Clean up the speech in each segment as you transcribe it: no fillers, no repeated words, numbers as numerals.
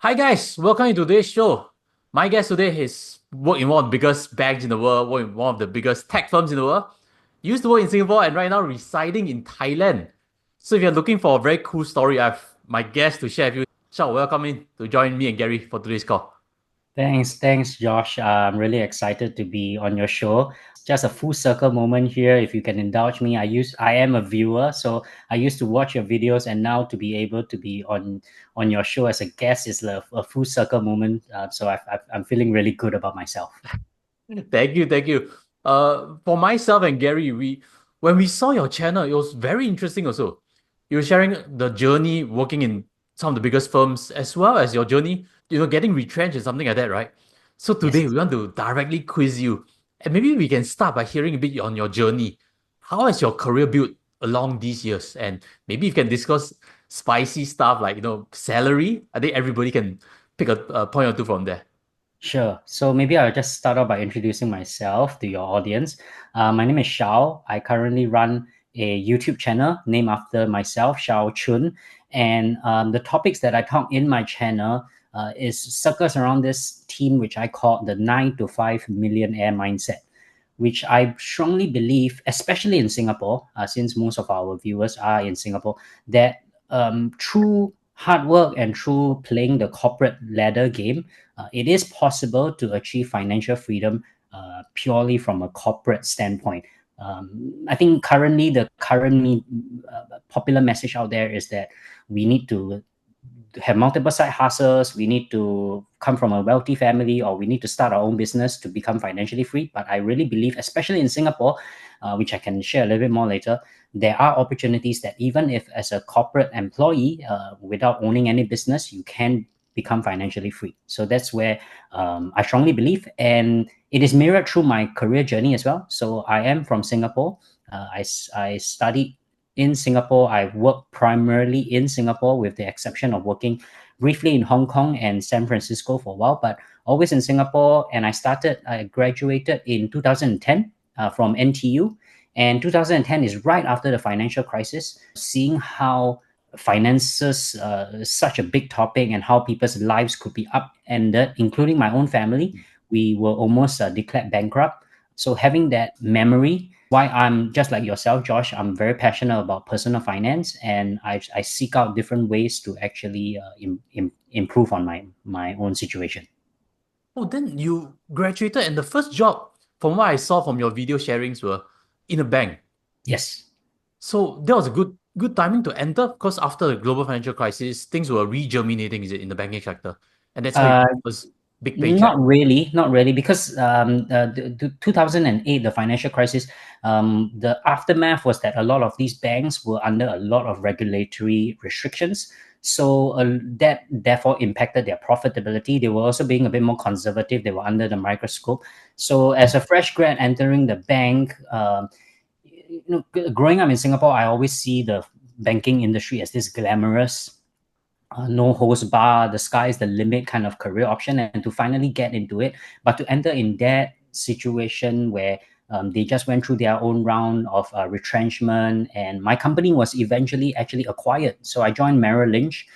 Hi guys, welcome to today's show. My guest today is worked in one of the biggest banks in the world, worked in one of the biggest tech firms in the world. Used to work in Singapore and right now residing in Thailand. So if you're looking for a very cool story, I have my guest to share with you. Shao, welcome in to join me and Gary for today's call. Thanks, Josh. I'm really excited to be on your show. Just a full circle moment here. If you can indulge me, I am a viewer, so I used to watch your videos, and now to be able to be on your show as a guest is a full circle moment. I'm feeling really good about myself. Thank you. For myself and Gary, we when we saw your channel, it was very interesting also. You were sharing the journey working in some of the biggest firms as well as your journey, getting retrenched and something like that, right? So today Yes. we want to directly quiz you. And maybe we can start by hearing a bit on your journey. How has your career built along these years? And maybe you can discuss spicy stuff like, salary. I think everybody can pick a point or two from there. Sure. So maybe I'll just start off by introducing myself to your audience. My name is Shao. I currently run a YouTube channel named after myself, Shao Chun. And the topics that I talk in my channel is circles around this theme, which I call the 9 to 5 millionaire mindset, which I strongly believe, especially in Singapore, since most of our viewers are in Singapore, that through hard work and through playing the corporate ladder game, it is possible to achieve financial freedom purely from a corporate standpoint. I think currently the popular message out there is that we need to have multiple side hustles. We need to come from a wealthy family, or we need to start our own business to become financially free. But I really believe, especially in Singapore, which I can share a little bit more later, there are opportunities that even if as a corporate employee, without owning any business, you can become financially free. So that's where I strongly believe, and it is mirrored through my career journey as well. So I am from Singapore. I studied in Singapore. I work primarily in Singapore, with the exception of working briefly in Hong Kong and San Francisco for a while, but always in Singapore. And I graduated in 2010 from NTU. And 2010 is right after the financial crisis. Seeing how finances is such a big topic and how people's lives could be upended, including my own family, we were almost declared bankrupt. So having that memory, why I'm just like yourself, Josh, I'm very passionate about personal finance, and I seek out different ways to actually improve on my own situation. Oh, then you graduated, and the first job, from what I saw from your video sharings, were in a bank. Yes. So that was a good timing to enter because after the global financial crisis, things were re-germinating, is it, in the banking sector, and that's how you Uh, was big Not paycheck. really, not really, because the 2008, the financial crisis, the aftermath was that a lot of these banks were under a lot of regulatory restrictions. So that therefore impacted their profitability. They were also being a bit more conservative. They were under the microscope. So as a fresh grad entering the bank, growing up in Singapore, I always see the banking industry as this glamorous, no holds bar, the sky is the limit kind of career option, and to finally get into it, but to enter in that situation where they just went through their own round of retrenchment, and my company was eventually actually acquired. So I joined Merrill Lynch.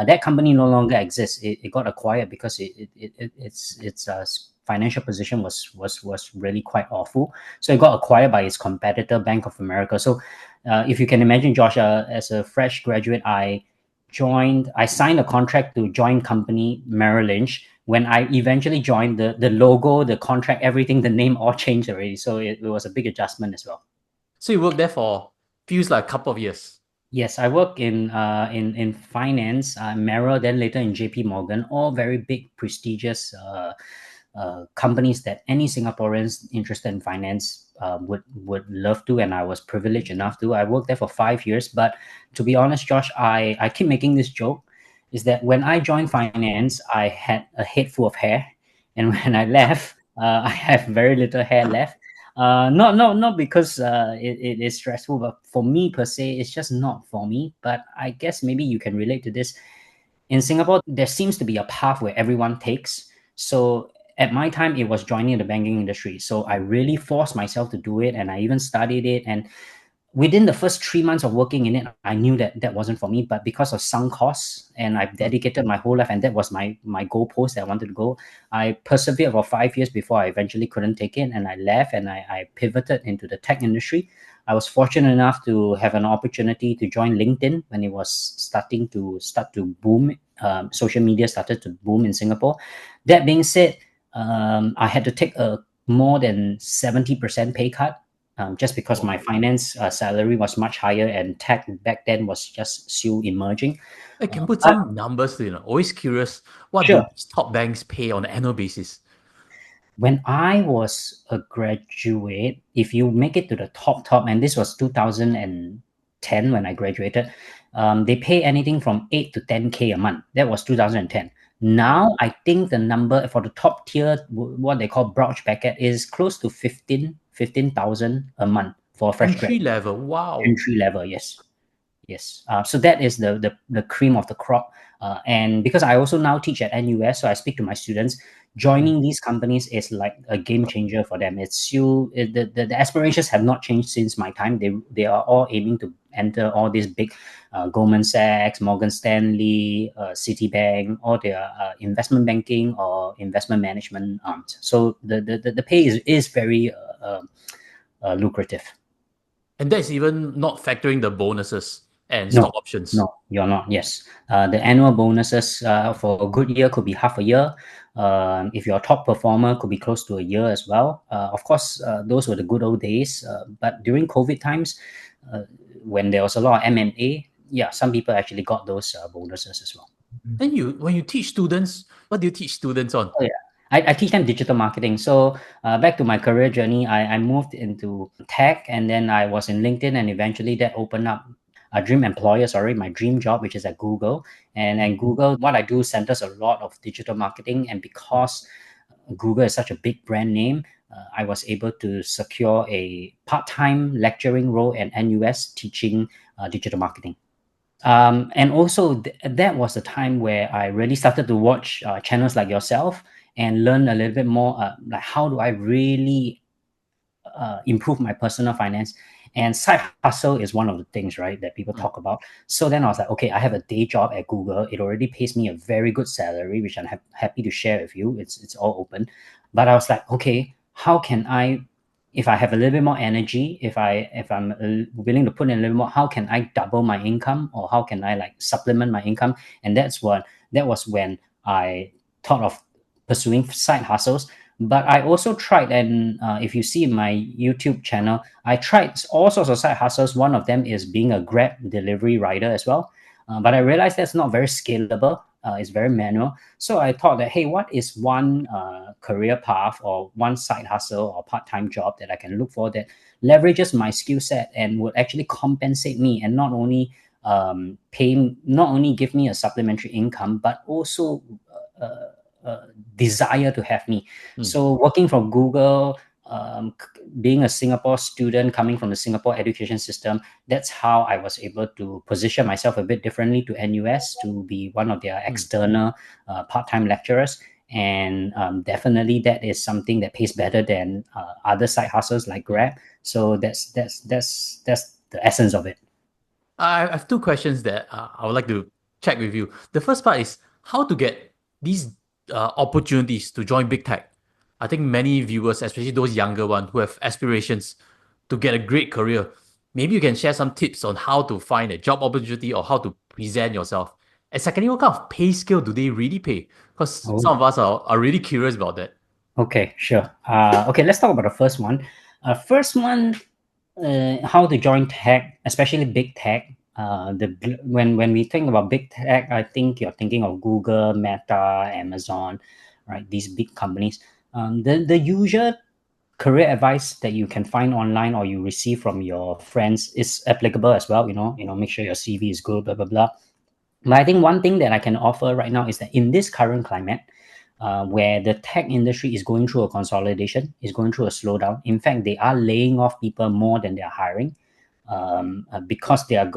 That company no longer exists. It got acquired because its financial position was really quite awful. So it got acquired by its competitor, Bank of America. So if you can imagine, Josh, as a fresh graduate, I signed a contract to join company Merrill Lynch. When I eventually joined, the logo, the contract, everything, the name all changed already. So it was a big adjustment as well. So you worked there for feels like a couple of years. Yes, I work in finance, Merrill, then later in JP Morgan, all very big, prestigious companies that any Singaporeans interested in finance would love to, and I was privileged enough to. I worked there for 5 years, but to be honest, Josh, I keep making this joke, is that when I joined finance, I had a head full of hair, and when I left, I have very little hair left. Not because it is stressful, but for me per se, it's just not for me. But I guess maybe you can relate to this. In Singapore, there seems to be a path where everyone takes. So at my time, it was joining the banking industry. So I really forced myself to do it, and I even studied it. And within the first 3 months of working in it, I knew that that wasn't for me. But because of sunk costs, and I've dedicated my whole life, and that was my goalpost that I wanted to go, I persevered for 5 years before I eventually couldn't take it, and I left, and I pivoted into the tech industry. I was fortunate enough to have an opportunity to join LinkedIn when it was start to boom. Social media started to boom in Singapore. That being said, I had to take a more than 70% pay cut, just because my Wow. finance salary was much higher, and tech back then was just still emerging. I can put But some numbers to, always curious, what do sure, these top banks pay on an annual basis? when I was a graduate, if you make it to the top, and this was 2010 when I graduated, they pay anything from 8 to 10K a month. That was 2010. Wow. Now, I think the number for the top tier, what they call broad bracket, is close to 15,000 a month for a fresh grad. Entry level. Wow. Entry level, yes. Yes. So that is the cream of the crop. And because I also now teach at NUS, so I speak to my students. Mm. Joining these companies is like a game changer for them. The aspirations have not changed since my time. They are all aiming to enter all these big Goldman Sachs, Morgan Stanley, Citibank, all their investment banking or investment management arms. So the pay is very lucrative. And that's even not factoring the bonuses and stock No, options. no, you're not. Yes. The annual bonuses for a good year could be half a year. If you're a top performer, could be close to a year as well. Of course, those were the good old days. But during COVID times, uh, when there was a lot of M&A, yeah, some people actually got those bonuses as well. Then when you teach students, what do you teach students on? Oh, yeah. I teach them digital marketing. So back to my career journey, I moved into tech, and then I was in LinkedIn, and eventually that opened up a dream employer, sorry, my dream job, which is at Google. And Google, what I do centers a lot of digital marketing. And because Google is such a big brand name, I was able to secure a part-time lecturing role at NUS teaching digital marketing. And also, that was the time where I really started to watch channels like yourself and learn a little bit more, like how do I really improve my personal finance. And side hustle is one of the things, right, that people Mm. talk about. So then I was like, okay, I have a day job at Google. It already pays me a very good salary, which I'm happy to share with you. It's all open. But I was like, okay, how can I, if I have a little bit more energy, if I'm willing to put in a little more, how can I double my income, or how can I like supplement my income? And that was when I thought of pursuing side hustles. But I also tried, and if you see in my YouTube channel, I tried all sorts of side hustles. One of them is being a Grab delivery rider as well. But I realized that's not very scalable. It's very manual. So I thought that, hey, what is one career path or one side hustle or part-time job that I can look for that leverages my skill set and would actually compensate me, and not only not only give me a supplementary income, but also desire to have me. Mm. So working for Google, being a Singapore student coming from the Singapore education system, that's how I was able to position myself a bit differently to NUS to be one of their Mm. external part-time lecturers. And definitely that is something that pays better than other side hustles like Mm. Grab. So that's the essence of it. I have two questions that I would like to check with you. The first part is how to get these opportunities to join big tech. I think many viewers, especially those younger ones who have aspirations to get a great career, maybe you can share some tips on how to find a job opportunity or how to present yourself. And secondly, what kind of pay scale do they really pay? Because Oh. some of us are really curious about that. Okay, sure. Okay, let's talk about the first one. First one, how to join tech, especially big tech. When we think about big tech, I think you're thinking of Google, Meta, Amazon, right? These big companies. The usual career advice that you can find online or you receive from your friends is applicable as well. Make sure your CV is good, blah blah blah. But I think one thing that I can offer right now is that in this current climate, where the tech industry is going through a consolidation, is going through a slowdown. In fact, they are laying off people more than they are hiring, because they are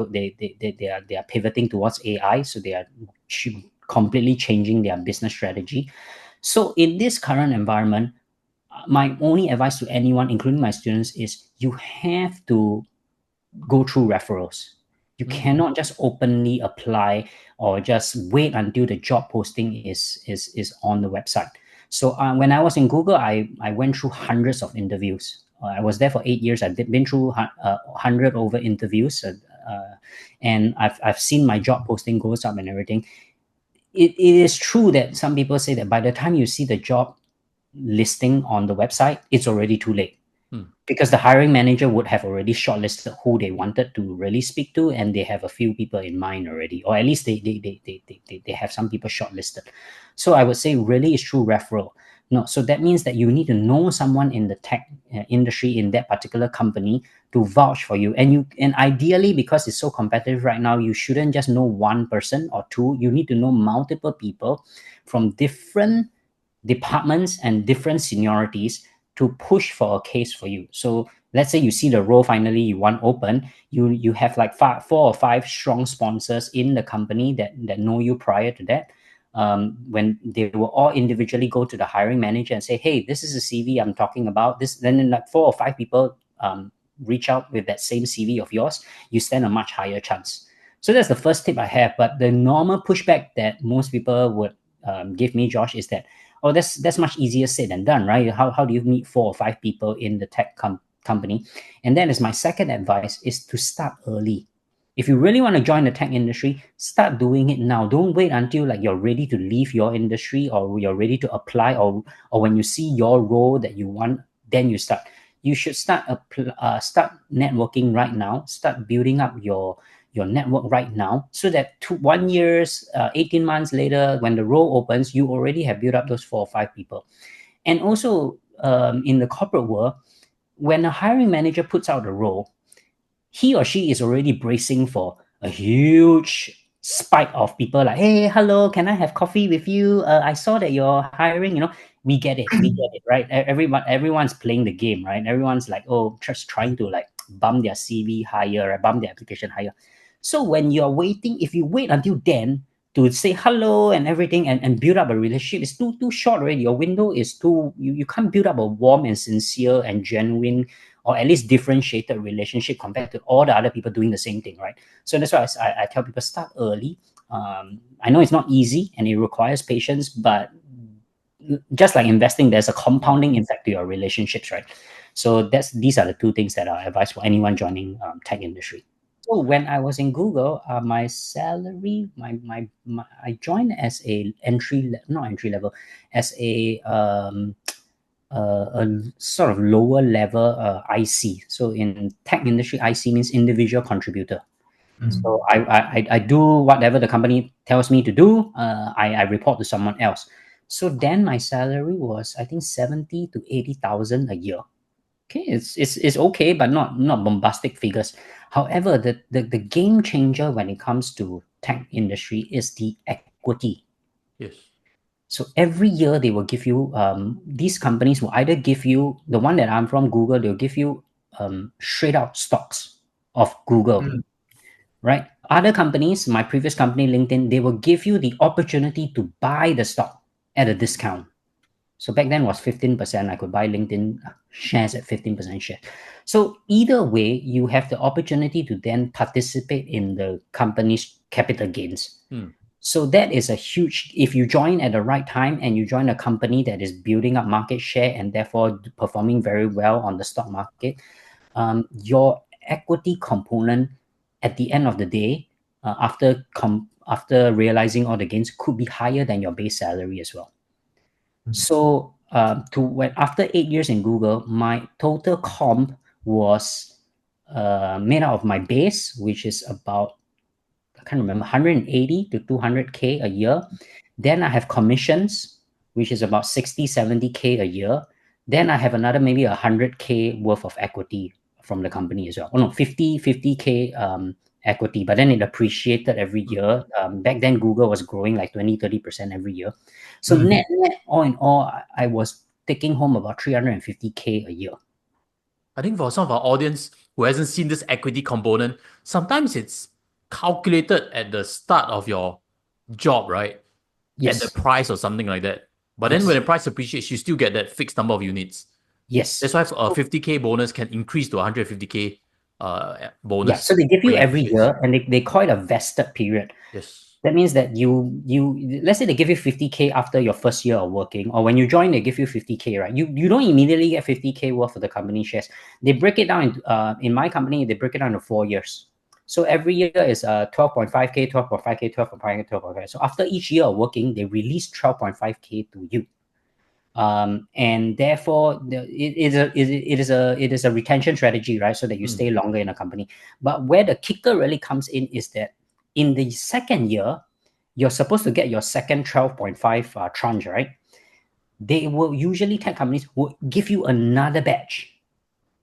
pivoting towards AI. So they are completely changing their business strategy. So in this current environment, my only advice to anyone, including my students, is you have to go through referrals. You cannot just openly apply or just wait until the job posting is on the website. So when I was in Google, I went through hundreds of interviews. I was there for 8 years. I've been through 100 over interviews, and I've seen my job posting goes up and everything. It is true that some people say that by the time you see the job listing on the website, it's already too late. Because the hiring manager would have already shortlisted who they wanted to really speak to, and they have a few people in mind already, or at least they have some people shortlisted. So I would say really it's through referral. No, so that means that you need to know someone in the tech industry in that particular company to vouch for you, and ideally, because it's so competitive right now, you shouldn't just know one person or two. You need to know multiple people from different departments and different seniorities to push for a case for you. So let's say you see the role finally you want open, you have like 4 or 5 strong sponsors in the company that know you prior to that. When they will all individually go to the hiring manager and say, hey, this is a CV I'm talking about. This, then like 4 or 5 people reach out with that same CV of yours, you stand a much higher chance. So that's the first tip I have. But the normal pushback that most people would give me, Josh, is that, oh, that's much easier said than done, right? How do you meet 4 or 5 people in the tech company? And that is my second advice, is to start early. If you really want to join the tech industry, start doing it now. Don't wait until like you're ready to leave your industry or you're ready to apply, or when you see your role that you want, then you start. You should start networking right now. Start building up your network right now, so that 1 year, 18 months later, when the role opens, you already have built up those 4 or 5 people. And also in the corporate world, when a hiring manager puts out a role, he or she is already bracing for a huge spike of people like, hey, hello, can I have coffee with you? I saw that you're hiring. We get it, right? Everyone's playing the game, right? Everyone's like, oh, just trying to like bump their CV higher, right? Bump their application higher. So when you're waiting, if you wait until then to say hello and everything and build up a relationship, it's too short already. Your window is too, you can't build up a warm and sincere and genuine, or at least differentiated relationship compared to all the other people doing the same thing, right? So that's why I tell people, start early. I know it's not easy and it requires patience, but just like investing, there's a compounding effect to your relationships, right? So these are the 2 things that I advise for anyone joining tech industry. So when I was in Google, my salary, I joined as a not entry level, as a sort of lower level IC. So in tech industry, IC means individual contributor. So I do whatever the company tells me to do. I report to someone else. So then my salary was, I think, 70 to 80,000 a year. Okay, it's okay, but not bombastic figures. However, the game changer when it comes to tech industry is the equity. Yes. So every year they will give you, these companies will either give you, the one that I'm from, Google, they'll give you straight out stocks of Google, right? Other companies, my previous company, LinkedIn, they will give you the opportunity to buy the stock at a discount. So back then was 15%. I could buy LinkedIn shares at 15% share. So either way, you have the opportunity to then participate in the company's capital gains. So that is a huge, if you join at the right time and you join a company that is building up market share and therefore performing very well on the stock market, your equity component at the end of the day, after realizing all the gains, could be higher than your base salary as well. So after 8 years in Google, my total comp was made out of my base, which is about, I can't remember, 180 to 200K a year. Then I have commissions, which is about 60, 70K a year. Then I have another maybe 100K worth of equity from the company as well. Oh no, 50K equity, but then it appreciated every year. Back then, Google was growing like 20, 30% every year. So net, all in all, I was taking home about 350K a year. I think for some of our audience who hasn't seen this equity component, sometimes it's calculated at the start of your job, right? At the Yes. price or something like that. But then Yes. when the price appreciates, you still get that fixed number of units. Yes. That's why a 50K bonus can increase to 150K Yeah, bonus so they give for you your every associates. year, and they call it a vested period. Yes. That means that you let's say they give you 50K after your first year of working, or when you join, they give you 50K, right? You don't immediately get 50K worth of the company shares. They break it down into, in my company, they break it down into 4 years. So every year is 12.5K, 12.5K, 12.5K, 12.5K. So after each year of working, they release 12.5K to you. And therefore it is a retention strategy, right? So that you Mm. stay longer in a company. But where the kicker really comes in is that in the second year, you're supposed to get your second 12.5 tranche, right? They will usually, tech companies will give you another batch.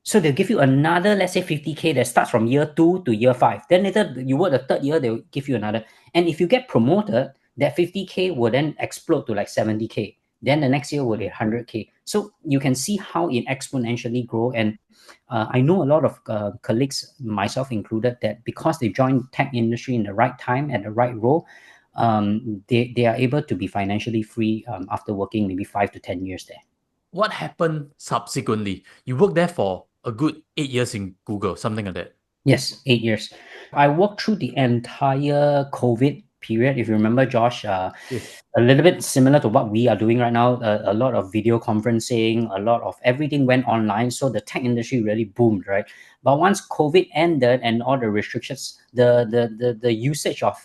So they'll give you another, let's say 50K that starts from year 2 to year 5. Then later you work the third year, they'll give you another. And if you get promoted, that 50K will then explode to like 70K. Then the next year will be 100K. So you can see how it exponentially grow. And I know a lot of colleagues, myself included, that because they joined tech industry in the right time at the right role, they are able to be financially free after working maybe 5 to 10 years there. What happened subsequently? You worked there for a good 8 years in Google, something like that. Yes, 8 years. I walked through the entire COVID period. If you remember, Josh, Yes. a little bit similar to what we are doing right now. A lot of video conferencing, a lot of everything went online. So the tech industry really boomed, right? But once COVID ended and all the restrictions, the usage of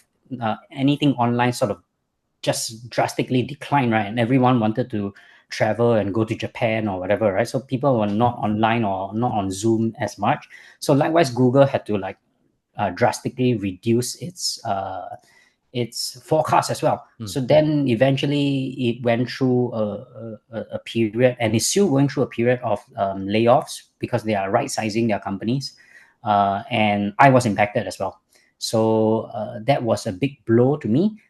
anything online sort of just drastically declined, right? And everyone wanted to travel and go to Japan or whatever, right? So people were not online or not on Zoom as much. So likewise, Google had to like drastically reduce its forecast as well. Mm. So then eventually it went through a period, and it's still going through a period of layoffs because they are right sizing their companies, and I was impacted as well. So that was a big blow to me.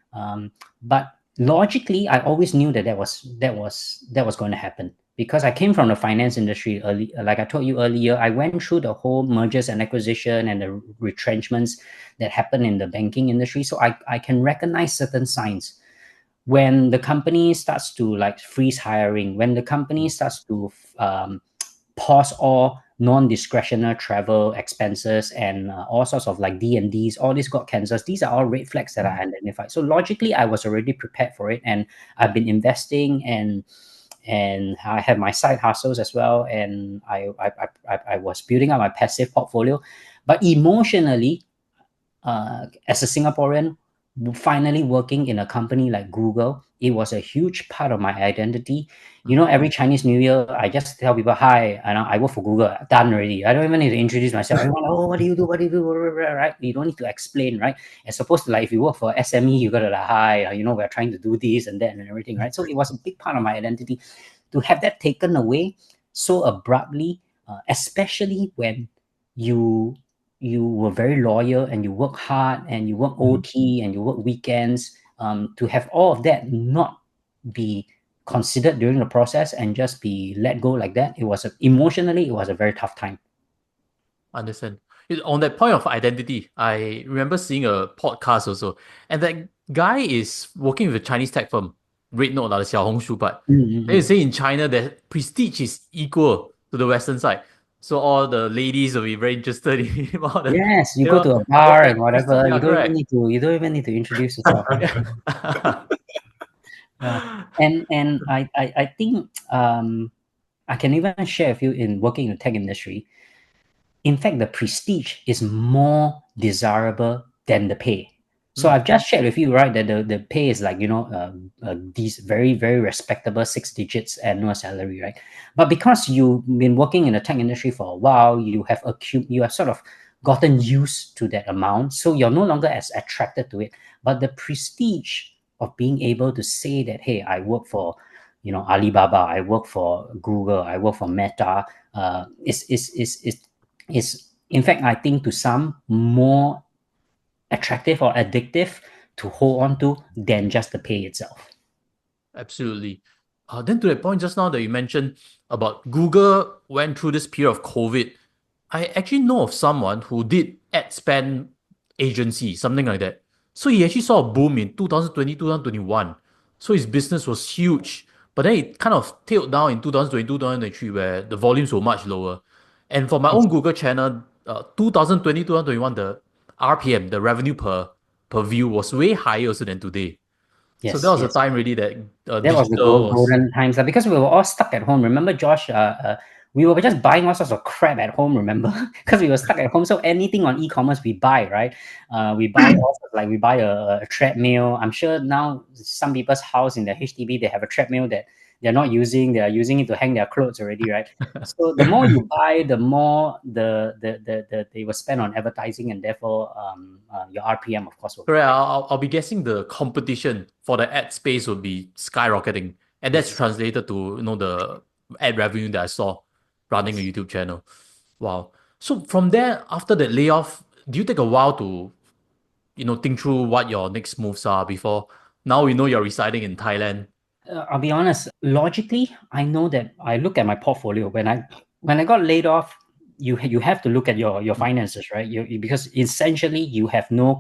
But logically, I always knew that that was going to happen because I came from the finance industry early. Like I told you earlier, I went through the whole mergers and acquisition and the retrenchments that happen in the banking industry. So I can recognize certain signs when the company starts to like freeze hiring, when the company Mm. starts to pause all non-discretionary travel expenses and all sorts of like D&Ds, all this got cancers. These are all red flags that I identified. So logically, I was already prepared for it, and I've been investing and I have my side hustles as well, and I was building up my passive portfolio. But emotionally, as a Singaporean, finally working in a company like Google, it was a huge part of my identity. You Mm. know, every Chinese New Year, I just tell people, "Hi, and I work for Google." Done already. I don't even need to introduce myself. Everyone, oh, what do you do? What do you do? Right? You don't need to explain, right? As opposed to like if you work for SME, you gotta like, "Hi, we're trying to do this and that and everything," right? So it was a big part of my identity. To have that taken away so abruptly, especially when you you were very loyal and you work hard and you work OT and you work weekends, to have all of that not be considered during the process and just be let go like that, emotionally it was a very tough time. Understand. On that point of identity, I remember seeing a podcast also, and that guy is working with a Chinese tech firm, Red Note, the Xiaohongshu, but they Mm-hmm. say in China that prestige is equal to the Western side. So all the ladies will be very interested in him, all the, Yes, you you go know, to a all bar and that prestige. whatever. Yeah, correct. You don't even need to introduce yourself, right? Yeah. And I think I can even share with you in working in the tech industry. In fact, the prestige is more desirable than the pay. So Mm. I've just shared with you, right, that the pay is like, these very, very respectable 6 digits annual salary, right? But because you've been working in the tech industry for a while, you have sort of gotten used to that amount. So you're no longer as attracted to it. But the prestige of being able to say that, hey, I work for, Alibaba, I work for Google, I work for Meta, is in fact, I think, to some more attractive or addictive to hold on to than just the pay itself. Absolutely. Then to the point just now that you mentioned about Google went through this period of COVID, I actually know of someone who did ad spend agency, something like that. So he actually saw a boom in 2020, 2021. So his business was huge. But then it kind of tailed down in 2022, 2023, where the volumes were much lower. And for my Yes. own Google channel, 2020, 2021, the RPM, the revenue per view was way higher also than today. So that Yes, was a yes. time really that That was the digital was. golden times, because we were all stuck at home. Remember, Josh? We were just buying all sorts of crap at home. Remember, because we were stuck at home. So anything on e-commerce we buy, right? We buy also, like we buy a treadmill. I'm sure now some people's house in the HDB they have a treadmill that they're not using. They are using it to hang their clothes already, right? So the more you buy, the more they will spend on advertising, and therefore your RPM of course will go Correct. high. I'll be guessing the competition for the ad space would be skyrocketing, and that's Yes. translated to the ad revenue that I saw running a Yes. YouTube channel. Wow. So from there, after that layoff, do you take a while to think through what your next moves are before now we know you're residing in Thailand? I'll be honest. Logically, I know that I look at my portfolio when I got laid off. You have to look at your Mm, finances, right? Because essentially you have no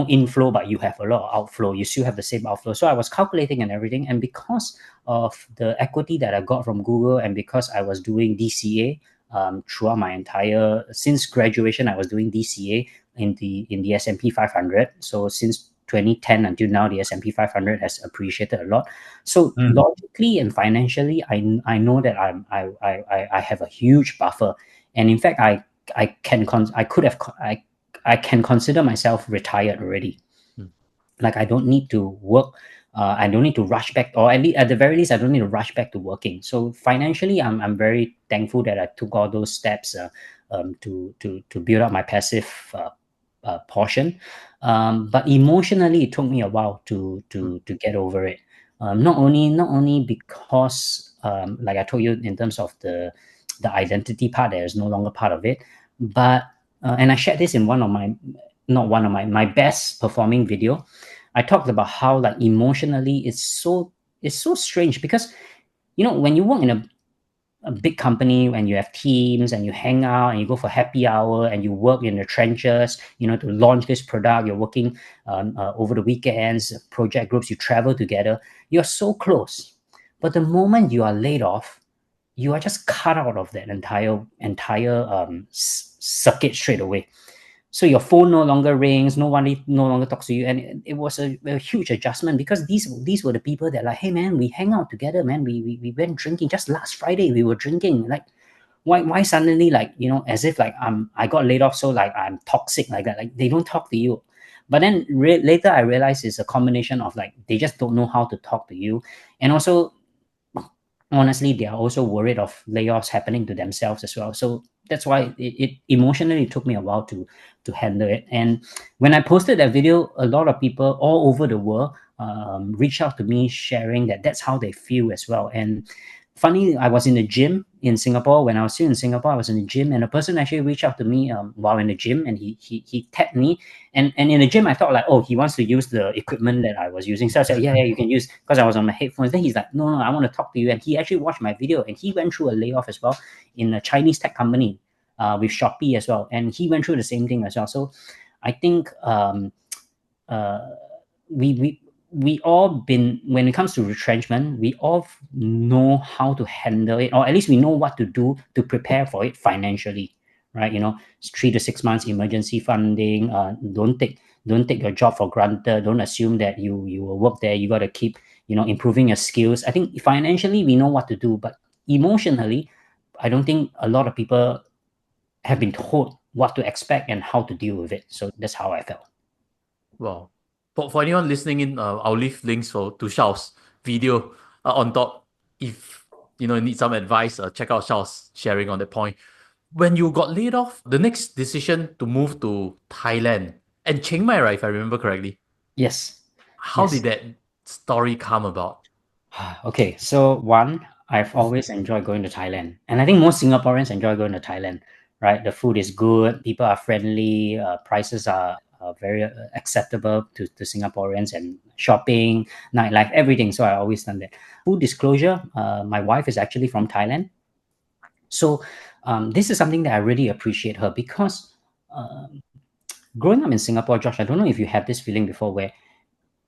inflow, but you have a lot of outflow. You still have the same outflow. So I was calculating and everything, and because of the equity that I got from Google, and because I was doing DCA throughout my entire since graduation, I was doing DCA in the S&P 500. So since 2010 until now, the S&P 500 has appreciated a lot. So mm, logically and financially, I know that I have a huge buffer, and in fact, I could have I can consider myself retired already. mm, Like I don't need to work. I don't need to rush back, or at the very least, I don't need to rush back to working. So financially, I'm very thankful that I took all those steps to build up my passive portion. But emotionally, it took me a while mm, to get over it. Not only because, like I told you, in terms of the identity part, that is no longer part of it, but and I shared this in one of my not one of my best performing video. I talked about how, like, emotionally it's so strange, because when you work in a big company, when you have teams and you hang out and you go for happy hour and you work in the trenches, to launch this product, you're working over the weekends, project groups, you travel together, you're so close. But the moment you are laid off, you are just cut out of that entire circuit straight away. So your phone no longer rings, nobody no longer talks to you, and it was a huge adjustment, because these were the people that, like, hey man, we hang out together, man. We went drinking just last Friday. We were drinking. Like, why suddenly, like, as if like I got laid off, so like I'm toxic like that. Like, they don't talk to you. But then later I realized it's a combination of, like, they just don't know how to talk to you, and also honestly, they are also worried of layoffs happening to themselves as well. So that's why it emotionally took me a while to handle it. And when I posted that video, a lot of people all over the world reached out to me, sharing that that's how they feel as well. And funny, I was in the gym in Singapore. When I was still in Singapore, I was in the gym, and a person actually reached out to me while in the gym, and he tapped me, and in the gym, I thought, like, oh, he wants to use the equipment that I was using. So I said, yeah, you can use, because I was on my headphones. Then he's like, no, I want to talk to you. And he actually watched my video, and he went through a layoff as well in a Chinese tech company with Shopee as well. And he went through the same thing as well. So I think uh, we, we, we all been, when it comes to retrenchment, we all know how to handle it, or at least we know what to do to prepare for it financially, right? It's 3 to 6 months emergency funding. Don't take your job for granted. Don't assume that you will work there. You got to keep improving your skills. I think financially we know what to do, but emotionally, I don't think a lot of people have been told what to expect and how to deal with it. So that's how I felt. wow. For anyone listening in, I'll leave links to Shao's video on top. If you need some advice, check out Shao's sharing on that point. When you got laid off, the next decision to move to Thailand and Chiang Mai, right, if I remember correctly. Yes. How did Yes. that story come about? Okay, so one, I've always enjoyed going to Thailand, and I think most Singaporeans enjoy going to Thailand, right? The food is good, people are friendly, prices are very acceptable to Singaporeans, and shopping, nightlife, everything. So I always done that. Full disclosure, my wife is actually from Thailand, so this is something that I really appreciate her, because growing up in Singapore, Josh, I don't know if you have this feeling before, where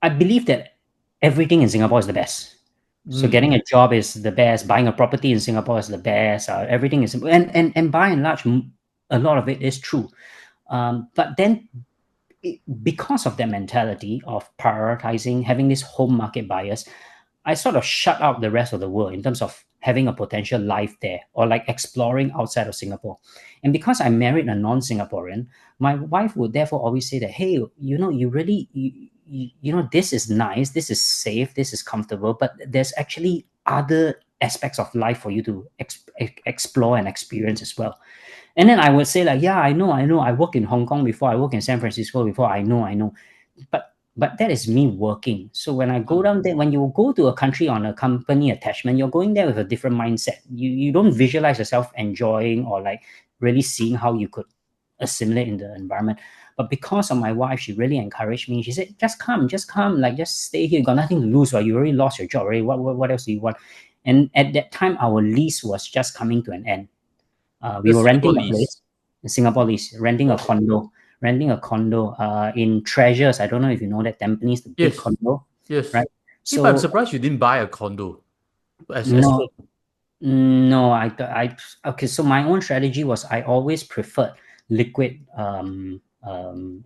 I believe that everything in Singapore is the best. So Mm, getting a job is the best. Buying a property in Singapore is the best. Everything is, and by and large, a lot of it is true. But then because of that mentality of prioritizing, having this home market bias, I sort of shut out the rest of the world in terms of having a potential life there or like exploring outside of Singapore. And because I married a non-Singaporean, my wife would therefore always say that, hey, you really, this is nice, this is safe, this is comfortable, but there's actually other aspects of life for you to explore and experience as well. And then I would say like, yeah, I know. I work in Hong Kong before. I work in San Francisco before. I know. But that is me working. So when I go down there, when you go to a country on a company attachment, you're going there with a different mindset. You don't visualize yourself enjoying or like really seeing how you could assimilate in the environment. But because of my wife, she really encouraged me. She said, just come, like just stay here. You got nothing to lose, right? You already lost your job already. What else do you want? And at that time, our lease was just coming to an end. We The were Singapore renting a lease. place in Singapore lease, renting a condo in Treasures. I don't know if you know that Tampines, the big Yes, condo, yes. right? Hey, but I'm So surprised you didn't buy a condo as no, home. no, okay. So my own strategy was I always preferred liquid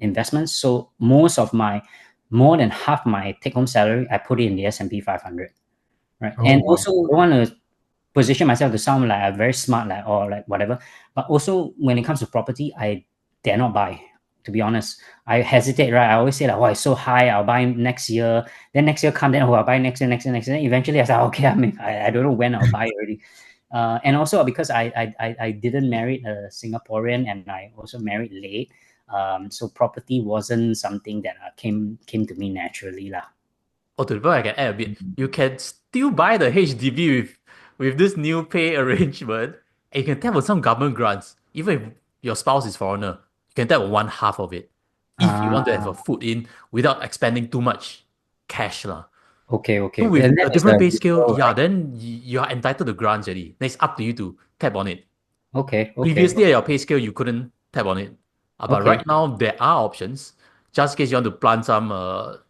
investments. So more than half my take home salary, I put it in the S&P 500, right? Oh, And wow. also, I don't want to position myself to sound like I'm very smart, like or like whatever. But also, when it comes to property, I dare not buy. To be honest, I hesitate. Right, I always say like, "Oh, it's so high. I'll buy next year." Then next year come, then oh, I'll buy next year, next year, next year. Then eventually, I say, "Okay, I don't know when I'll buy already." And also because I didn't marry a Singaporean and I also married late, so property wasn't something that came to me naturally lah. Or to the point I can add a bit, you can still buy the HDB with this new pay arrangement, and you can tap on some government grants. Even if your spouse is foreigner, you can tap on one half of it if you want to have a Ah, foot in without expending too much cash lah. So okay. with And that a is different a pay scale, deal, yeah, right? then you are entitled to grants already. Then it's up to you to tap on it. Okay. Previously, at your pay scale, you couldn't tap on it. But Okay. right now, there are options. Just in case you want to plant some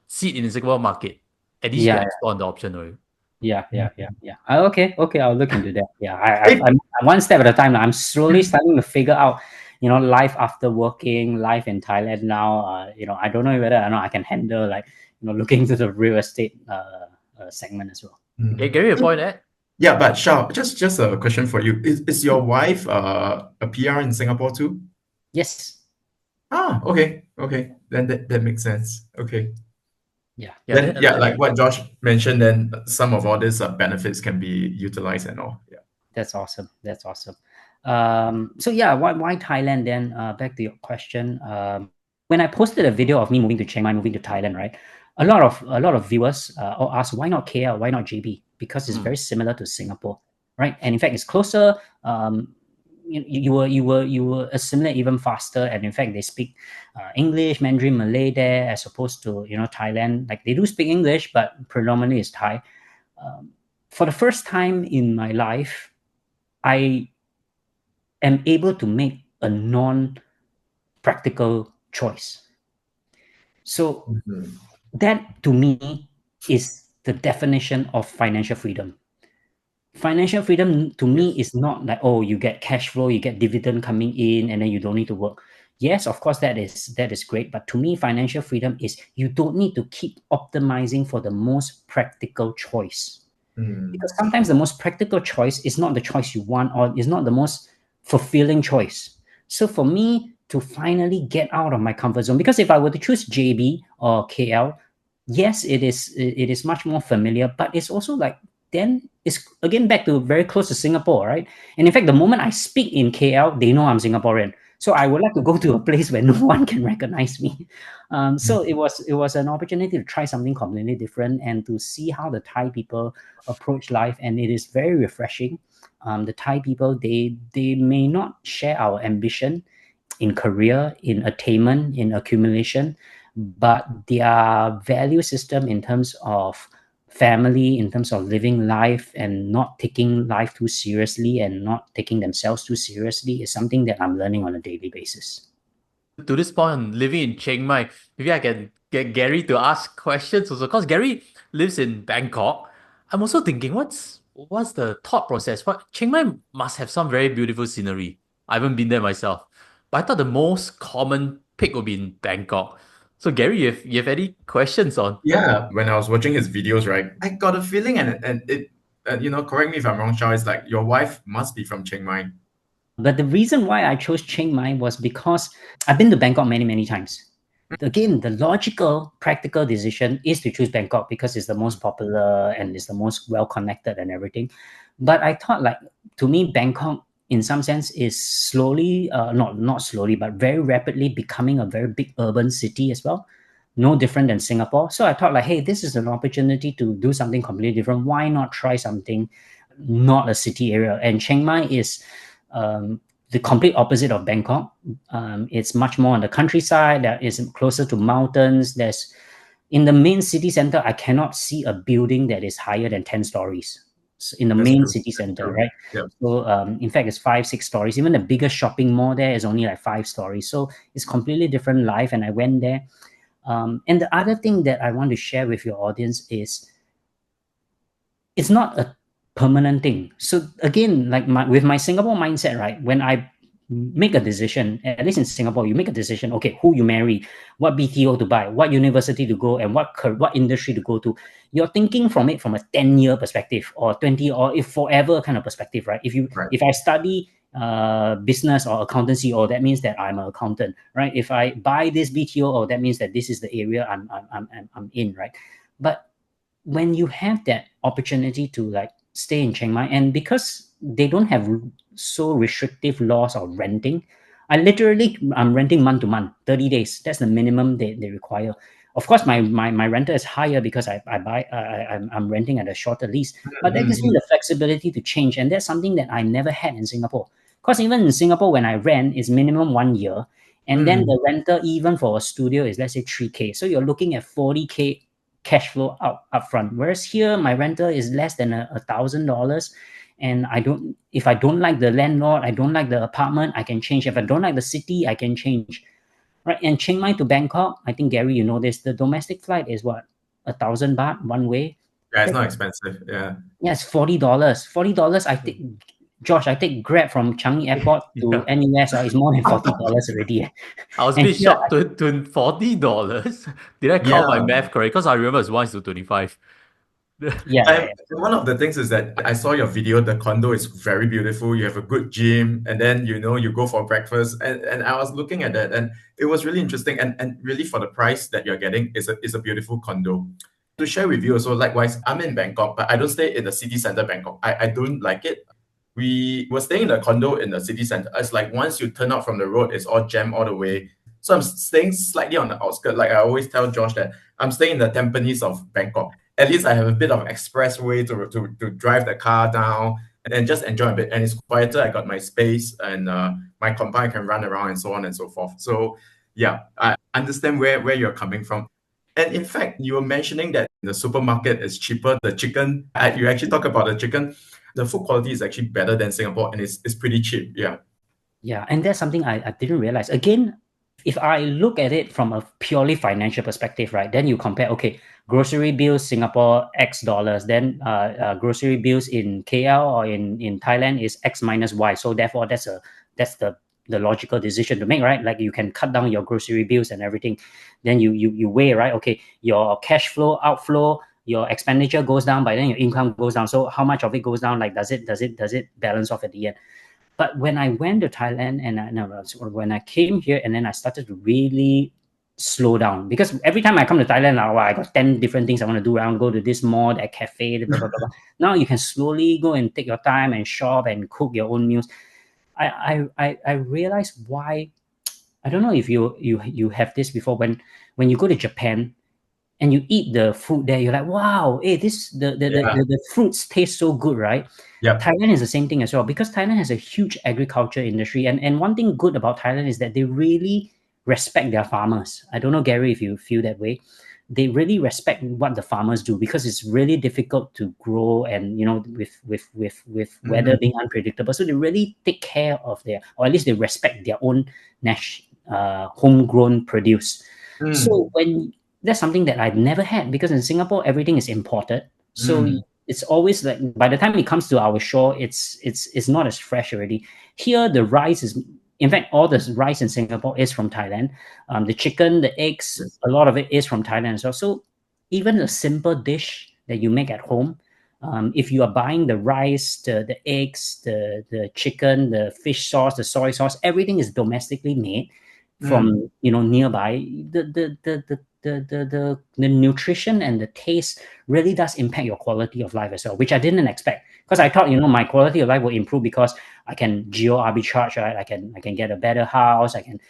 seed in the Singapore market, at least you Yeah, can explore on the option, right? yeah. Okay. I'll look into that. Yeah, Hey, I'm one step at a time. I'm slowly starting to figure out, life after working, life in Thailand now. I don't know whether I can handle like, looking into the real estate segment as well. Okay, Gary, your point at? yeah, but Shao, just a question for you. Is your wife a PR in Singapore too? Yes. Ah, okay. Then that makes sense. Okay. Yeah. Yeah, Then then yeah, like what Josh mentioned, then some of all these benefits can be utilized and all. Yeah. That's awesome. That's awesome. So yeah, why Thailand then? Back to your question. When I posted a video of me moving to Chiang Mai, moving to Thailand, right? A lot of viewers all ask why not KL, why not JB? Because it's very similar to Singapore, right? And in fact, it's closer. You will assimilate even faster, and in fact, they speak English, Mandarin, Malay there, as opposed to Thailand. Like they do speak English, but predominantly is Thai. Um, for the first time in my life, I am able to make a non-practical choice. So Mhm. that to me is the definition of financial freedom. Financial freedom to me yes. is not like, oh, you get cash flow, you get dividend coming in, and then you don't need to work. Yes, of course, that is great. But to me, financial freedom is you don't need to keep optimizing for the most practical choice. Because sometimes the most practical choice is not the choice you want or is not the most fulfilling choice. So for me to finally get out of my comfort zone, because if I were to choose JB or KL, yes, it is much more familiar, but it's also like then it's again back to very close to Singapore, right? And in fact, the moment I speak in KL, they know I'm Singaporean. So I would like to go to a place where no one can recognize me. So it was an opportunity to try something completely different and to see how the Thai people approach life, and it is very refreshing. The Thai people, they may not share our ambition in career, in attainment, in accumulation, but their value system in terms of family, in terms of living life and not taking life too seriously and not taking themselves too seriously is something that I'm learning on a daily basis. To this point, on living in Chiang Mai, maybe I can get Gary to ask questions also. Because Gary lives in Bangkok. I'm also thinking, what's the thought process? What Chiang Mai must have some very beautiful scenery. I haven't been there myself. But I thought the most common pick would be in Bangkok. So Gary, you have any questions on? Yeah, when I was watching his videos, right, I got a feeling, and it, correct me if I'm wrong, Shao, it's like your wife must be from Chiang Mai. But the reason why I chose Chiang Mai was because I've been to Bangkok many, many times. Again, the logical, practical decision is to choose Bangkok because it's the most popular and it's the most well-connected and everything. But I thought, like, to me, Bangkok, in some sense, is slowly, not slowly, but very rapidly becoming a very big urban city as well. No different than Singapore. So I thought, like, hey, this is an opportunity to do something completely different. Why not try something not a city area? And Chiang Mai is the complete opposite of Bangkok. It's much more on the countryside. That is closer to mountains. There's in the main city center, I cannot see a building that is higher than 10 stories in the That's main true. city That's center, true. right? Yeah. So in fact, it's 5-6 stories. Even the biggest shopping mall there is only like 5 stories. So it's completely different life. And I went there. And the other thing that I want to share with your audience is it's not a permanent thing. So again, like with my Singapore mindset, right? When I make a decision, at least in Singapore, you make a decision. Okay, who you marry, what BTO to buy, what university to go, and what industry to go to. You're thinking from it from a 10-year perspective or 20 or if forever kind of perspective, right? Right. If I study business or accountancy, or that means that I'm an accountant, right? If I buy this BTO, or that means that this is the area I'm in, right? But when you have that opportunity to like stay in Chiang Mai, and because they don't have so restrictive laws of renting, I'm renting month to month, 30 days. That's the minimum they require. Of course, my renter is higher because I'm renting at a shorter lease, but that gives me the flexibility to change, and that's something that I never had in Singapore. Because even in Singapore, when I rent, it's minimum 1 year, and then the renter even for a studio is let's say 3K. So you're looking at 40K cash flow upfront. Whereas here, my rental is less than $1,000, and if I don't like the landlord, I don't like the apartment, I can change. If I don't like the city, I can change. Right? And Chiang Mai to Bangkok, I think Gary, you know this. The domestic flight is what, 1,000 baht one way. Yeah, it's not expensive. Yeah. Yes, $40. $40. Josh, I take Grab from Changi Airport to Yeah. NUS. It's more than $40 already. I was a And bit here, shocked to $40. Did I count my Yeah. math correct? Because I remember it's 1:25. yeah. One of the things is that I saw your video. The condo is very beautiful. You have a good gym, and then you go for breakfast. And I was looking at that, and it was really interesting. And really, for the price that you're getting, is a beautiful condo. To share with you also, likewise, I'm in Bangkok, but I don't stay in the city center Bangkok. I don't like it. We were staying in a condo in the city center. It's like once you turn out from the road, it's all jammed all the way. So I'm staying slightly on the outskirts. Like I always tell Josh that I'm staying in the Tampines of Bangkok. At least I have a bit of expressway to drive the car down and just enjoy a bit. And it's quieter. I got my space, and my compound can run around and so on and so forth. So yeah, I understand where you're coming from. And in fact, you were mentioning that the supermarket is cheaper. The chicken, you actually talk about the chicken. The food quality is actually better than Singapore, and it's pretty cheap. Yeah. Yeah, and that's something I didn't realize. Again, if I look at it from a purely financial perspective, right, then you compare, okay, grocery bills, Singapore, X dollars, then grocery bills in KL or in Thailand is X minus Y. So therefore, that's the logical decision to make, right? Like you can cut down your grocery bills and everything. Then you weigh, right? Okay, your cash flow, outflow, your expenditure goes down, but then your income goes down. So how much of it goes down? Like does it balance off at the end? But when I went to Thailand when I came here and then I started to really slow down, because every time I come to Thailand, I got 10 different things I want to do. I want to go to this mall, that cafe, blah, blah, blah, blah. Now you can slowly go and take your time and shop and cook your own meals. I realized why. I don't know if you have this before, when you go to Japan and you eat the food there, you're like, wow, hey, the fruits taste so good, right? Yeah. Thailand is the same thing as well, because Thailand has a huge agriculture industry. And one thing good about Thailand is that they really respect their farmers. I don't know, Gary, if you feel that way. They really respect what the farmers do, because it's really difficult to grow, and with weather being unpredictable. So they really take care of or at least they respect their own homegrown produce. So that's something that I've never had, because in Singapore everything is imported. So it's always like by the time it comes to our shore, it's not as fresh already. Here, the rice is, in fact, all the rice in Singapore is from Thailand. The chicken, the eggs, Yes. a lot of it is from Thailand as well. So even a simple dish that you make at home, if you are buying the rice, the eggs, the chicken, the fish sauce, the soy sauce, everything is domestically made from nearby. The nutrition and the taste really does impact your quality of life as well, which I didn't expect, because I thought my quality of life will improve because I can geo arbitrage, right? I can get a better house, I can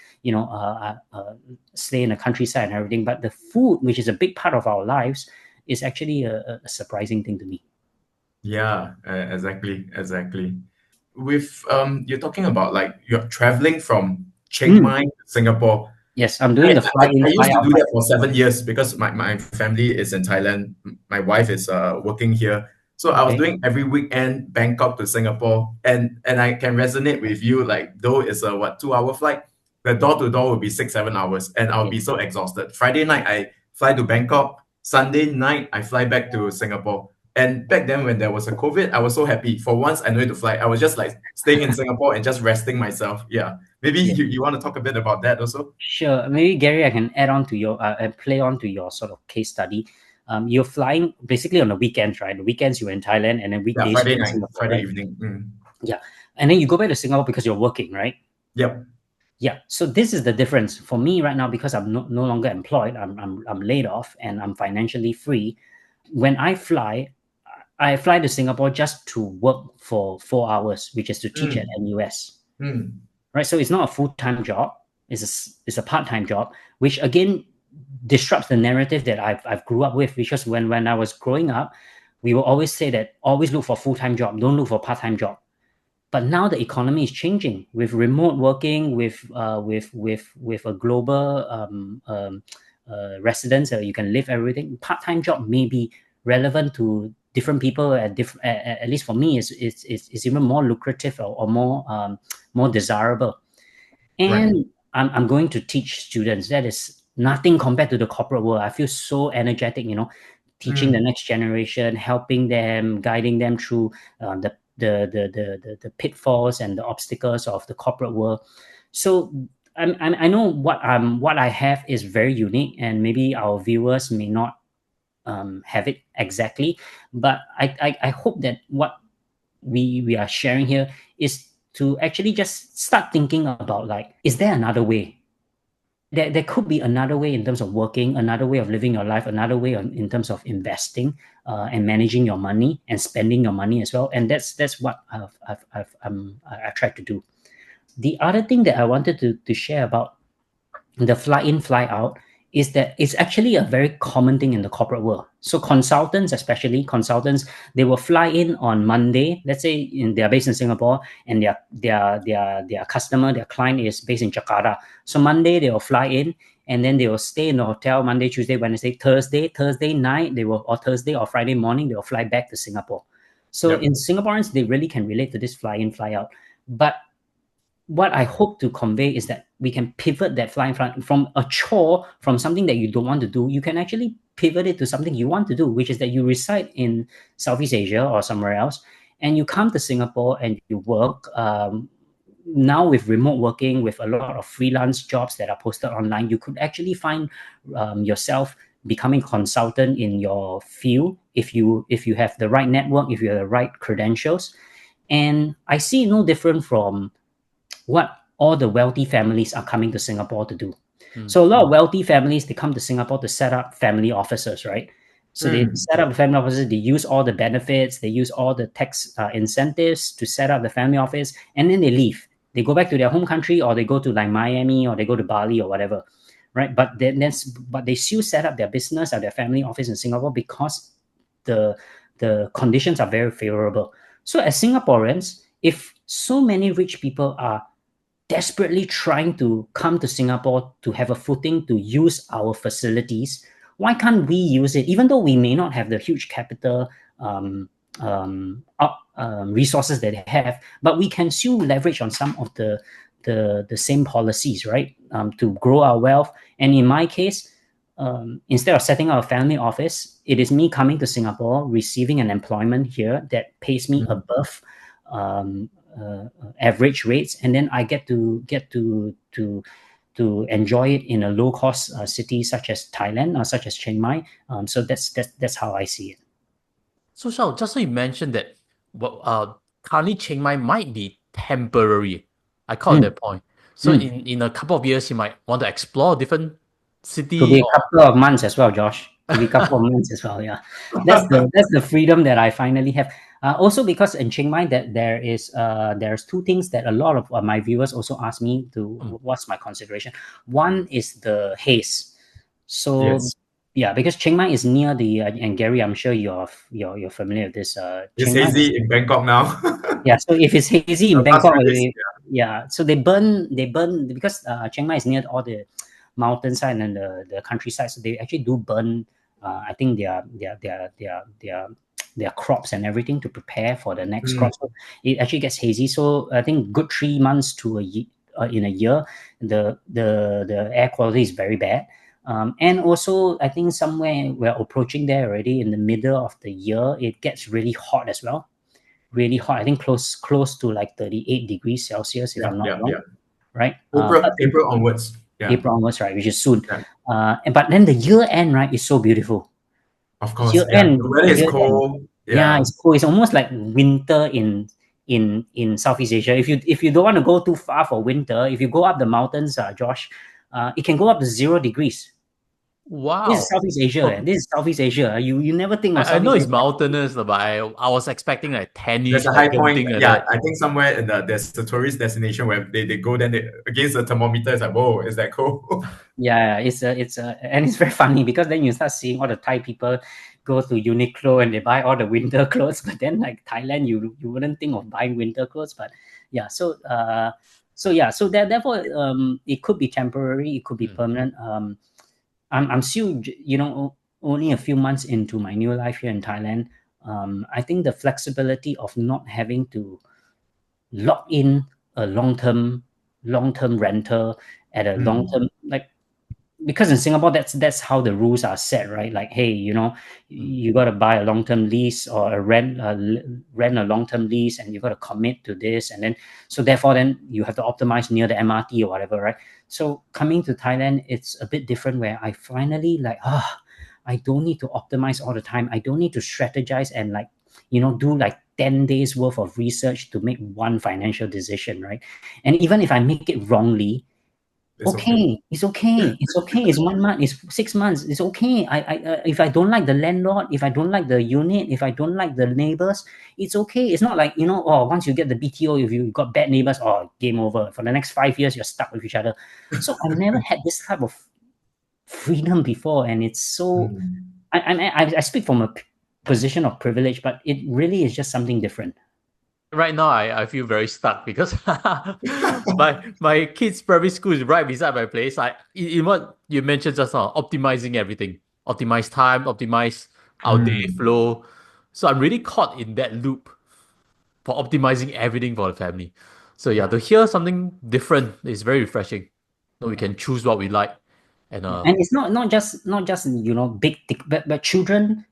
stay in the countryside and everything. But the food, which is a big part of our lives, is actually a surprising thing to me. Yeah, exactly. With you're talking about like you're traveling from Chiang Mai to Singapore. Yes, I'm doing the fly in, I fly used to out. do that for 7 years because my family is in Thailand. My wife is working here. So I was Okay. doing every weekend Bangkok to Singapore, and I can resonate with you. Like though it's a 2 hour flight, the door to door will be 6-7 hours, and I'll be so exhausted. Friday night I fly to Bangkok. Sunday night I fly back to Singapore. And back then when there was a COVID, I was so happy. For once, I no need to fly. I was just like staying in Singapore and just resting myself. Yeah. Maybe Yeah. you want to talk a bit about that also? Sure. Maybe Gary, I can add on to your and play on to your sort of case study. You're flying basically on the weekends, right? The weekends you're in Thailand, and then Yeah, weekdays Friday you're in night, Singapore, Friday right? evening. Yeah. And then you go back to Singapore because you're working, right? Yep. Yeah. So this is the difference for me right now, because I'm no longer employed. I'm laid off and I'm financially free. When I fly to Singapore just to work for 4 hours, which is to teach at NUS. Right? So it's not a full-time job. It's a part-time job, which again disrupts the narrative that I've grew up with. Because when I was growing up, we will always say that always look for full-time job, don't look for part-time job. But now the economy is changing with remote working, with a global residence. You can live everything. Part-time job may be relevant to different people. At least for me, it's even more lucrative or more desirable. And Right. I'm going to teach students. That is nothing compared to the corporate world. I feel so energetic, teaching the next generation, helping them, guiding them through the pitfalls and the obstacles of the corporate world. So I know what I have is very unique, and maybe our viewers may not have it exactly, but I hope that what we are sharing here is to actually just start thinking about, like, is there another way? There could be another way in terms of working, another way of living your life, another way in terms of investing and managing your money and spending your money as well. And that's what I've tried to do. The other thing that I wanted to share about the fly in, fly out is that it's actually a very common thing in the corporate world. So especially consultants, they will fly in on Monday. Let's say they're based in Singapore, and their customer, their client is based in Jakarta. So Monday they will fly in, and then they will stay in the hotel Monday, Tuesday, Wednesday, Thursday night or Thursday or Friday morning they will fly back to Singapore. So in Singaporeans, they really can relate to this fly in, fly out. But what I hope to convey is that we can pivot that flying from a chore, from something that you don't want to do. You can actually pivot it to something you want to do, which is that you reside in Southeast Asia or somewhere else, and you come to Singapore and you work. Now with remote working, with a lot of freelance jobs that are posted online, you could actually find yourself becoming a consultant in your field if you have the right network, if you have the right credentials. And I see no different from what all the wealthy families are coming to Singapore to do. So a lot of wealthy families, they come to Singapore to set up family offices, right? So they set up the family offices, they use all the benefits, they use all the tax incentives to set up the family office, and then they leave. They go back to their home country, or they go to like Miami, or they go to Bali or whatever, right? But but they still set up their business or their family office in Singapore because the conditions are very favorable. So as Singaporeans, if so many rich people are desperately trying to come to Singapore to have a footing to use our facilities, why can't we use it? Even though we may not have the huge capital resources that they have, but we can still leverage on some of the same policies, right? To grow our wealth. And in my case, instead of setting up a family office, it is me coming to Singapore, receiving an employment here that pays me above average rates, and then I get to enjoy it in a low cost city such as Thailand or such as Chiang Mai. So that's how I see it. So, Shao, just so you mentioned that well, currently Chiang Mai might be temporary. I caught that point. So Mm. in a couple of years, you might want to explore a different Could city be a or couple of months as well, Josh. Could be a couple of months as well. Yeah, that's the freedom that I finally have. Also, because in Chiang Mai, that there's two things that a lot of my viewers also ask me to what's my consideration. One is the haze. So Yes. yeah, because Chiang Mai is near the and Gary, I'm sure you're familiar with this. It's Chiang Mai is, hazy in Bangkok now. yeah. So if it's hazy in The past Bangkok, few days, yeah. So they burn because Chiang Mai is near all the mountainside and the countryside, so they actually do burn. I think their crops and everything to prepare for the next crop. So it actually gets hazy. So I think good 3 months to in a year, the air quality is very bad. And also, I think somewhere we're approaching there already in the middle of the year, it gets really hot as well. Really hot. I think close to like 38 degrees Celsius, if I'm not wrong. yeah. Right? April onwards. Yeah. April onwards, right? Which is soon. Yeah. But then the year end, right, is so beautiful. Of course. Year Yeah. end, The weather is year end. cold. Yeah, Yeah. it's cool. It's almost like winter in Southeast Asia. If you don't want to go too far for winter, if you go up the mountains, Josh, it can go up to 0 degrees. This is wow. Southeast Asia. This is Southeast Asia. You never think of I know Southeast it's Asia. mountainous, but I was expecting like There's tennis a or high point. something like Yeah. that. I think somewhere there's a tourist destination where they go, then against the thermometer, it's like, whoa, is that cold? Yeah, and it's very funny because then you start seeing all the Thai people go to Uniqlo and they buy all the winter clothes, but then like Thailand, you wouldn't think of buying winter clothes, but yeah, so therefore it could be temporary, it could be permanent. I'm still only a few months into my new life here in Thailand. I think the flexibility of not having to lock in a long term renter at a long term, like, because in Singapore that's how the rules are set, right? Like, hey, you got to buy a long-term lease or rent a long-term lease, and you got to commit to this, and then so therefore then you have to optimize near the MRT or whatever, right? So coming to Thailand, it's a bit different, where I finally like, I don't need to optimize all the time. I don't need to strategize and like do like 10 days worth of research to make one financial decision, right? And even if I make it wrongly, It's it's okay. It's okay. It's 1 month. It's 6 months. It's okay. If I don't like the landlord, if I don't like the unit, if I don't like the neighbors, it's okay. It's not like once you get the BTO, if you got bad neighbors, game over. For the next 5 years, you're stuck with each other. So I've never had this type of freedom before, and it's so. I speak from a position of privilege, but it really is just something different. Right now, I feel very stuck because my kids' primary school is right beside my place. In what you mentioned just now, optimizing everything, optimize time, optimize our day flow. So I'm really caught in that loop for optimizing everything for the family. So yeah, to hear something different is very refreshing. So we can choose what we like, and And it's not just big but children,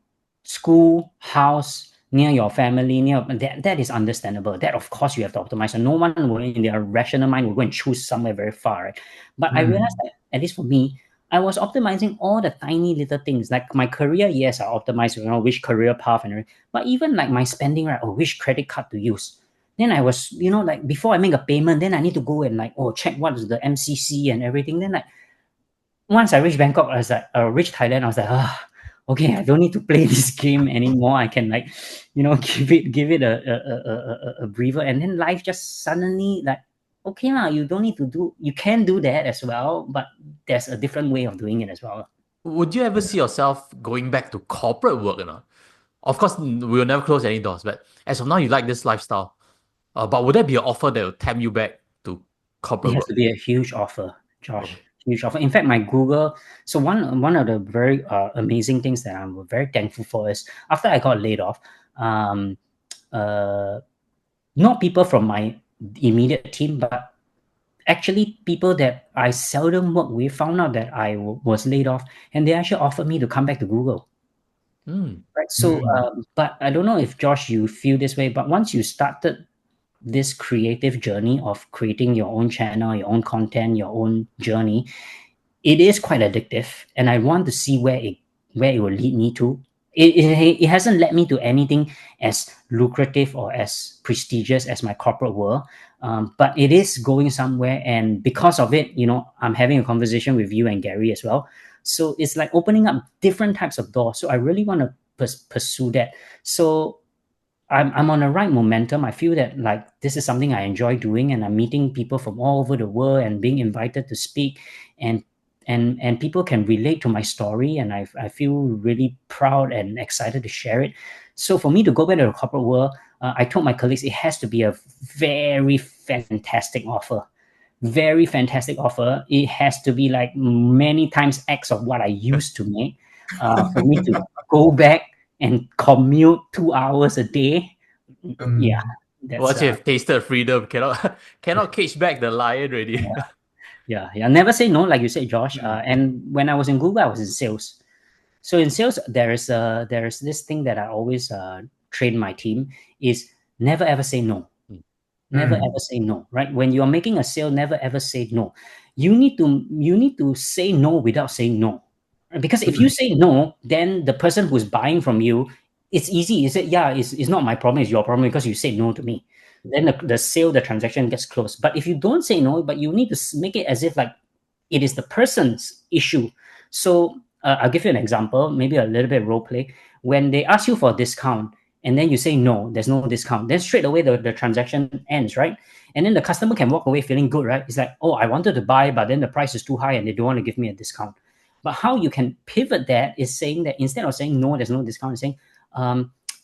school, house, near your family, near that is understandable. That of course you have to optimize, and no one will in their rational mind will go and choose somewhere very far, right? But I realized that, at least for me, I was optimizing all the tiny little things. Like my career, yes, I optimized, which career path and everything. But even like my spending, right, or which credit card to use. Then I was, like before I make a payment, then I need to go and like, check what is the MCC and everything. Then like once I reached Bangkok, I was like, reached Thailand, I was like, okay, I don't need to play this game anymore. I can like, give it a breather, and then life just suddenly like, okay lah, you can do that as well, but there's a different way of doing it as well. would you ever see yourself going back to corporate work or not? Of course, we will never close any doors, but as of now, you like this lifestyle. But would there be an offer that will tempt you back to It corporate has work? to be a huge offer, Okay. Josh. Huge offer. In fact, my Google. So one of the very amazing things that I'm very thankful for is after I got laid off, uh, not people from my immediate team, but actually people that I seldom work with found out that I was laid off, and they actually offered me to come back to Google. Right. So, but I don't know if Josh, you feel this way, but once you started this creative journey of creating your own channel, your own content, your own journey, it is quite addictive, and I want to see where it will lead me to. It hasn't led me to anything as lucrative or as prestigious as my corporate world, but it is going somewhere, and because of it, I'm having a conversation with you and Gary as well. So it's like opening up different types of doors. So I really want to pursue that. So I'm on the right momentum. I feel that like this is something I enjoy doing, and I'm meeting people from all over the world and being invited to speak, and people can relate to my story, and I feel really proud and excited to share it. So for me to go back to the corporate world, I told my colleagues it has to be a very fantastic offer. Very fantastic offer. It has to be like many times X of what I used to make for me to go back and commute 2 hours a day. Yeah. Once you have tasted freedom, cannot cage back the lion already. Yeah. Never say no, like you said, Josh. And when I was in Google, I was in sales. So in sales, there is this thing that I always train my team is never ever say no. Never ever say no, right? When you're making a sale, never ever say no. You need to say no without saying no. Because if you say no, then the person who's buying from you, it's easy. You say, yeah, it's not my problem, it's your problem because you say no to me. Then the transaction gets closed. But if you don't say no, but you need to make it as if like it is the person's issue. So I'll give you an example, maybe a little bit of role play. When they ask you for a discount and then you say no, there's no discount, then straight away the transaction ends, right? And then the customer can walk away feeling good, right? It's like, oh, I wanted to buy, but then the price is too high and they don't want to give me a discount. But how you can pivot that is saying that instead of saying no, there's no discount, you're saying,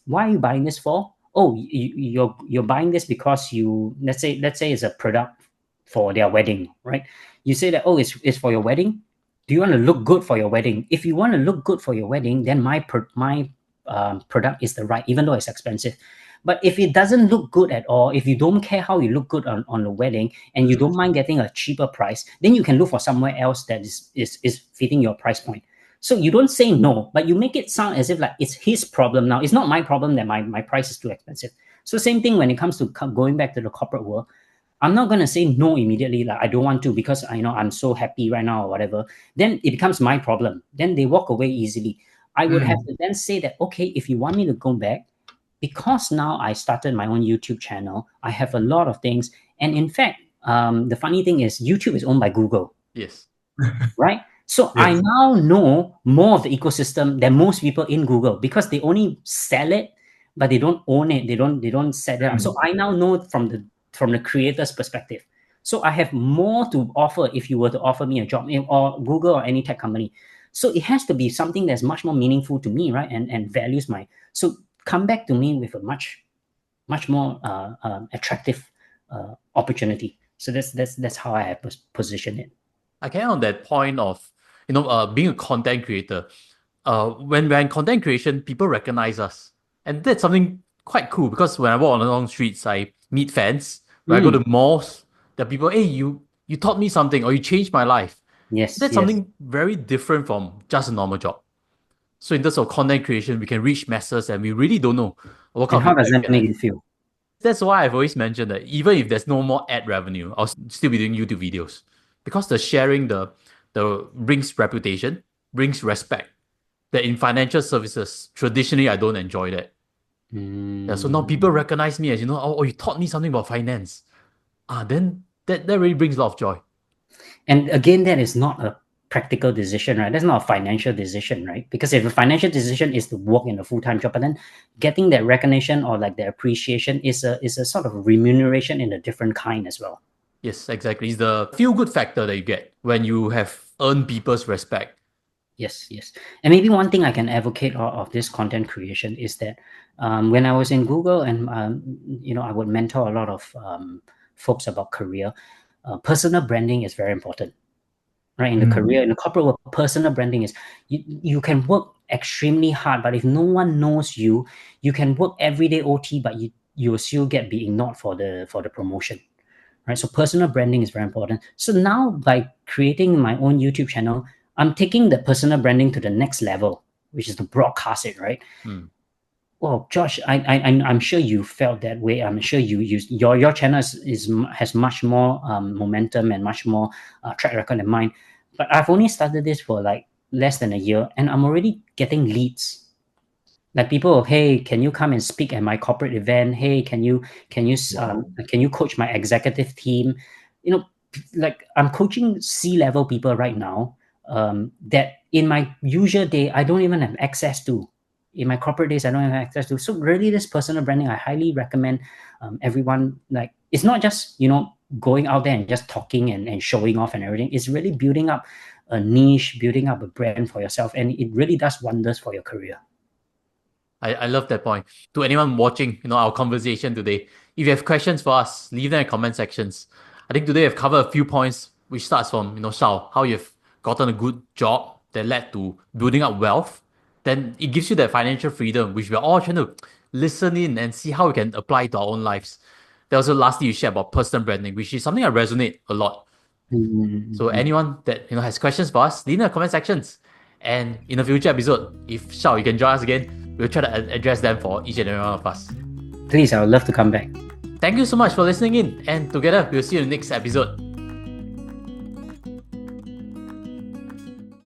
why are you buying this for? Oh, you're buying this because let's say it's a product for their wedding, right? You say that, oh, it's for your wedding. Do you want to look good for your wedding? If you want to look good for your wedding, then my product is the right, even though it's expensive. But if it doesn't look good at all, if you don't care how you look good on the wedding and you don't mind getting a cheaper price, then you can look for somewhere else that is fitting your price point. So you don't say no, but you make it sound as if like it's his problem now. It's not my problem that my price is too expensive. So same thing when it comes to going back to the corporate world. I'm not going to say no immediately, like I don't want to because I'm so happy right now or whatever. Then it becomes my problem. Then they walk away easily. I would have to then say that, okay, if you want me to go back, because now I started my own YouTube channel, I have a lot of things. And in fact, the funny thing is YouTube is owned by Google. Yes. Right? So I now know more of the ecosystem than most people in Google because they only sell it, but they don't own it. They don't set it up. So I now know from the creator's perspective. So I have more to offer if you were to offer me a job or Google or any tech company. So it has to be something that's much more meaningful to me, right? And values so come back to me with a much more attractive opportunity. So that's how I have positioned it. I can on that point of being a content creator. When we're in content creation, people recognize us, and that's something quite cool because when I walk along streets, I meet fans. When I go to malls, there are people, hey, you taught me something or you changed my life. Yes, that's something very different from just a normal job. So in terms of content creation, we can reach masses, and we really don't know what kind of how does that make you feel? That's why I've always mentioned that even if there's no more ad revenue, I'll still be doing YouTube videos because the sharing the brings reputation, brings respect. That in financial services, traditionally I don't enjoy that. Yeah, so now people recognize me as oh, you taught me something about finance. Then that really brings a lot of joy. And again, that is not a practical decision, right? That's not a financial decision, right? Because if a financial decision is to work in a full-time job, but then getting that recognition or like the appreciation is a sort of remuneration in a different kind as well. Yes, exactly. It's the feel-good factor that you get when you have earned people's respect. Yes. And maybe one thing I can advocate of this content creation is that when I was in Google and, I would mentor a lot of folks about career, personal branding is very important. Right, in the career, in the corporate world, personal branding is you can work extremely hard, but if no one knows you, you can work every day OT, but you will still be ignored for the promotion, right? So personal branding is very important. So now by creating my own YouTube channel, I'm taking the personal branding to the next level, which is to broadcast it, right? Well, Josh, I'm sure you felt that way. I'm sure your channel has much more momentum and much more track record than mine. But I've only started this for like less than a year, and I'm already getting leads. Like people, hey, can you come and speak at my corporate event? Hey, can you coach my executive team? Like I'm coaching C-level people right now that in my usual day I don't even have access to. In my corporate days, I don't have access to. So really, this personal branding, I highly recommend everyone. Like, it's not just going out there and just talking and showing off and everything. It's really building up a niche, building up a brand for yourself, and it really does wonders for your career. I love that point. To anyone watching, our conversation today, if you have questions for us, leave them in the comment sections. I think today I've covered a few points, which starts from, Shao, how you've gotten a good job that led to building up wealth. Then it gives you that financial freedom, which we're all trying to listen in and see how we can apply to our own lives. Then also lastly, you share about personal branding, which is something I resonate a lot. So anyone that has questions for us, leave in the comment sections. And in a future episode, if Shao, you can join us again, we'll try to address them for each and every one of us. Please, I would love to come back. Thank you so much for listening in, and together we'll see you in the next episode.